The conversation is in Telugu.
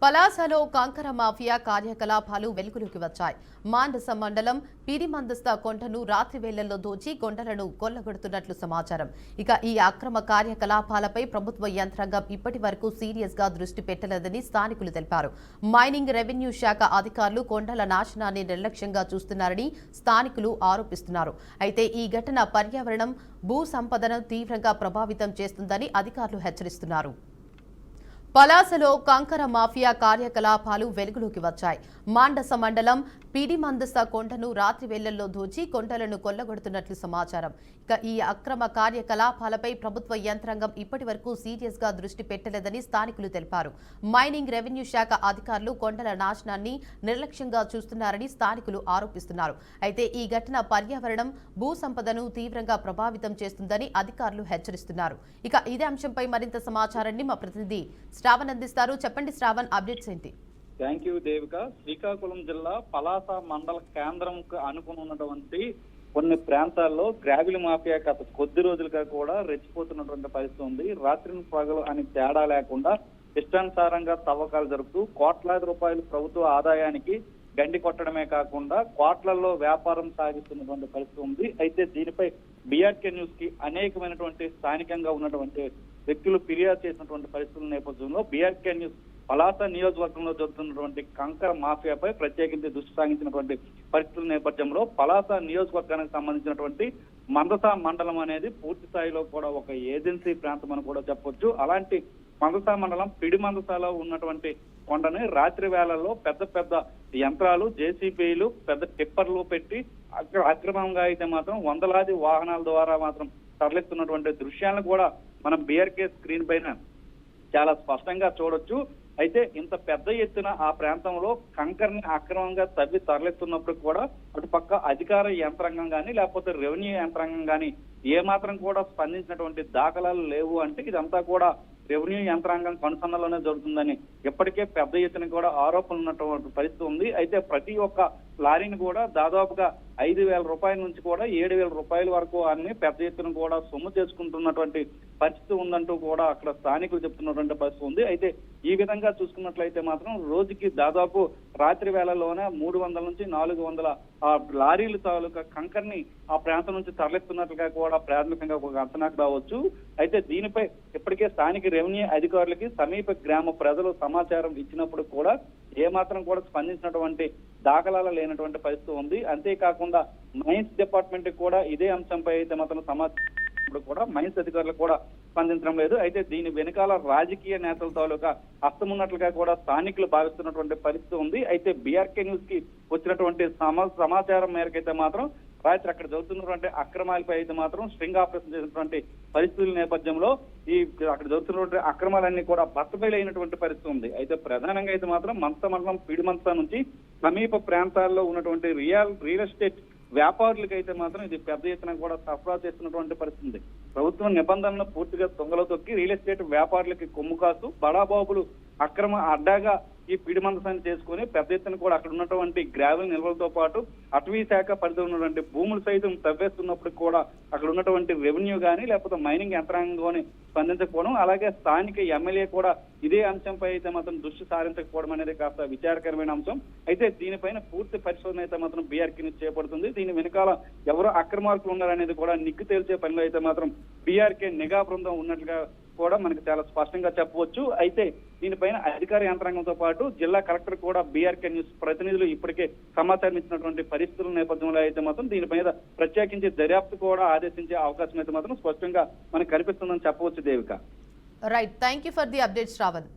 పలాసలో కంకర మాఫియా కార్యకలాపాలు వెలుగులోకి వచ్చాయి. మాండస మండలం పిరిమందస్త కొండను రాత్రి వేళల్లో దోచి కొండలను కొల్లగొడుతున్నట్లు సమాచారం. ఇక ఈ అక్రమ కార్యకలాపాలపై ప్రభుత్వ యంత్రాంగం ఇప్పటి వరకు సీరియస్ గా దృష్టి పెట్టలేదని స్థానికులు తెలిపారు. మైనింగ్ రెవెన్యూ శాఖ అధికారులు కొండల నాశనాన్ని నిర్లక్ష్యంగా చూస్తున్నారని స్థానికులు ఆరోపిస్తున్నారు. అయితే ఈ ఘటన పర్యావరణం, భూ సంపదను తీవ్రంగా ప్రభావితం చేస్తుందని అధికారులు హెచ్చరిస్తున్నారు. పలాసలో కంకర మాఫియా కార్యకలాపాలు వెలుగులోకి వచ్చాయి. మాండస మండలం పిడిమందస కొండను రాత్రి వేళల్లో దోచి కొండలను కొల్లగొడుతున్నట్లు సమాచారం. ఇక ఈ అక్రమ కార్యకలాపాలపై ప్రభుత్వ యంత్రాంగం ఇప్పటి వరకు సీరియస్ గా దృష్టి పెట్టలేదని స్థానికులు తెలిపారు. మైనింగ్ రెవెన్యూ శాఖ అధికారులు కొండల నాశనాన్ని నిర్లక్ష్యంగా చూస్తున్నారని స్థానికులు ఆరోపిస్తున్నారు. అయితే ఈ ఘటన పర్యావరణం, భూ సంపదను తీవ్రంగా ప్రభావితం చేస్తుందని అధికారులు హెచ్చరిస్తున్నారు. ఇక ఇదే అంశంపై మరింత సమాచారాన్ని మా ప్రతినిధి శ్రావణ్ అందిస్తారు. చెప్పండి శ్రావణ్, అప్డేట్స్ ఏంటి? Thank you Devika. శ్రీకాకుళం జిల్లా పలాస మండల కేంద్రం అనుకుని ఉన్నటువంటి కొన్ని ప్రాంతాల్లో గ్రావిల్ మాఫియా గత కొద్ది రోజులుగా కూడా రెచ్చిపోతున్నటువంటి పరిస్థితి ఉంది. రాత్రి పగలు అని తేడా లేకుండా ఇష్టానుసారంగా తవ్వకాలు జరుపుతూ కోట్లాది రూపాయలు ప్రభుత్వ ఆదాయానికి గండి కొట్టడమే కాకుండా కోట్లలో వ్యాపారం సాగిస్తున్నటువంటి పరిస్థితి ఉంది. అయితే దీనిపై బీఆర్కే న్యూస్ కి అనేకమైనటువంటి స్థానికంగా ఉన్నటువంటి వ్యక్తులు ఫిర్యాదు చేసినటువంటి పరిస్థితుల నేపథ్యంలో బీఆర్కే న్యూస్ పలాస నియోజకవర్గంలో జరుగుతున్నటువంటి కంకర మాఫియాపై ప్రత్యేకించి దృష్టి సాగించినటువంటి పరిస్థితుల నేపథ్యంలో పలాస నియోజకవర్గానికి సంబంధించినటువంటి మందస మండలం అనేది పూర్తి స్థాయిలో కూడా ఒక ఏజెన్సీ ప్రాంతం అని కూడా చెప్పొచ్చు. అలాంటి మందస మండలం పిడిమందసలో ఉన్నటువంటి కొండని రాత్రి వేళల్లో పెద్ద పెద్ద యంత్రాలు, జేసీబీలు, పెద్ద టిప్పర్లు పెట్టి అక్రమంగా అయితే మాత్రం వందలాది వాహనాల ద్వారా మాత్రం తరలిస్తున్నటువంటి దృశ్యాలను కూడా మనం బీఆర్కే స్క్రీన్ పైన చాలా స్పష్టంగా చూడొచ్చు. అయితే ఇంత పెద్ద ఎత్తున ఆ ప్రాంతంలో కంకర్ని అక్రమంగా తవ్వి తరలిస్తున్నప్పుడు కూడా అటుపక్క అధికార యంత్రాంగం కానీ లేకపోతే రెవెన్యూ యంత్రాంగం కానీ ఏమాత్రం కూడా స్పందించినటువంటి దాఖలాలు లేవు. అంటే ఇదంతా కూడా రెవెన్యూ యంత్రాంగం కనుసన్నలోనే జరుగుతుందని ఇప్పటికే పెద్ద ఎత్తున కూడా ఆరోపణలు ఉన్నటువంటి పరిస్థితి ఉంది. అయితే ప్రతి ఒక్క లారీని కూడా దాదాపుగా 5,000 రూపాయల నుంచి కూడా 7,000 రూపాయల వరకు అన్ని పెద్ద ఎత్తున కూడా సొమ్ము చేసుకుంటున్నటువంటి పరిస్థితి ఉందంటూ కూడా అక్కడ స్థానికులు చెప్తున్నటువంటి పరిస్థితి ఉంది. అయితే ఈ విధంగా చూసుకున్నట్లయితే మాత్రం రోజుకి దాదాపు రాత్రి వేళల్లోనే 300 నుంచి 400 లారీలు తాలూకా కంకర్ని ఆ ప్రాంతం నుంచి తరలిస్తున్నట్లుగా కూడా ప్రాథమికంగా ఒక అంచనాకు రావచ్చు. అయితే దీనిపై ఇప్పటికే స్థానిక రెవెన్యూ అధికారులకి సమీప గ్రామ ప్రజలు సమాచారం ఇచ్చినప్పుడు కూడా ఏమాత్రం కూడా స్పందించినటువంటి దాఖలాలు లేనటువంటి పరిస్థితి ఉంది. అంతేకాకుండా మైన్స్ డిపార్ట్మెంట్ కూడా ఇదే అంశంపై అయితే మాత్రం సమాచారం కూడా మైన్స్ అధికారులు కూడా స్పందించడం లేదు. అయితే దీని వెనకాల రాజకీయ నేతల తాలూకా హస్తమున్నట్లుగా కూడా స్థానికులు భావిస్తున్నటువంటి పరిస్థితి ఉంది. అయితే బీఆర్కే న్యూస్ కి వచ్చినటువంటి సమాచారం మేరకు అయితే మాత్రం రాత్రి అక్కడ జరుగుతున్నటువంటి అక్రమాలపై అయితే మాత్రం స్ట్రింగ్ ఆపరేషన్ చేసినటువంటి పరిస్థితుల నేపథ్యంలో అక్కడ జరుగుతున్నటువంటి అక్రమాలన్నీ కూడా బట్టబయలైనటువంటి పరిస్థితి ఉంది. అయితే ప్రధానంగా అయితే మాత్రం మందస మండలం పిడిమందస నుంచి సమీప ప్రాంతాల్లో ఉన్నటువంటి రియల్ ఎస్టేట్ వ్యాపారులకి అయితే మాత్రం ఇది పెద్ద ఎత్తున కూడా సరఫరా చేస్తున్నటువంటి పరిస్థితి ఉంది. ప్రభుత్వం నిబంధనలను పూర్తిగా తొంగలో తొక్కి రియల్ ఎస్టేట్ వ్యాపారులకి కొమ్ము కాస్తూ బడాబాబులు అక్రమ అడ్డాగా ఈ పిడిమందసాన్ని చేసుకుని పెద్ద ఎత్తున కూడా అక్కడ ఉన్నటువంటి గ్రావెల్ నిల్వలతో పాటు అటవీ శాఖ పరిధిలో ఉన్నటువంటి భూములు సైతం తవ్వేస్తున్నప్పుడు కూడా అక్కడ ఉన్నటువంటి రెవెన్యూ కానీ లేకపోతే మైనింగ్ యంత్రాంగం కానీ స్పందించకపోవడం, అలాగే స్థానిక ఎమ్మెల్యే కూడా ఇదే అంశంపై అయితే మాత్రం దృష్టి సారించకపోవడం అనేది కాస్త విచారకరమైన అంశం. అయితే దీనిపైన పూర్తి పరిశోధన అయితే మాత్రం బీఆర్కే నుంచి చేపడుతుంది. దీని వెనకాల ఎవరు అక్రమార్కులు ఉన్నారనేది కూడా నిగ్గు తేల్చే పనిలో అయితే మాత్రం బీఆర్కే నిఘా బృందం ఉన్నట్లుగా కూడా మనకు చాలా స్పష్టంగా చెప్పవచ్చు. అయితే దీనిపైన అధికార యంత్రాంగంతో పాటు జిల్లా కలెక్టర్ కూడా బీఆర్కే న్యూస్ ప్రతినిధులు ఇప్పటికే సమాచారం ఇచ్చినటువంటి పరిస్థితుల నేపథ్యంలో అయితే మాత్రం దీనిపైన ప్రత్యేకించి దర్యాప్తు కూడా ఆదేశించే అవకాశం అయితే మాత్రం స్పష్టంగా మనకు కనిపిస్తుందని చెప్పవచ్చు Devika. Right, thank you for the update Shravan.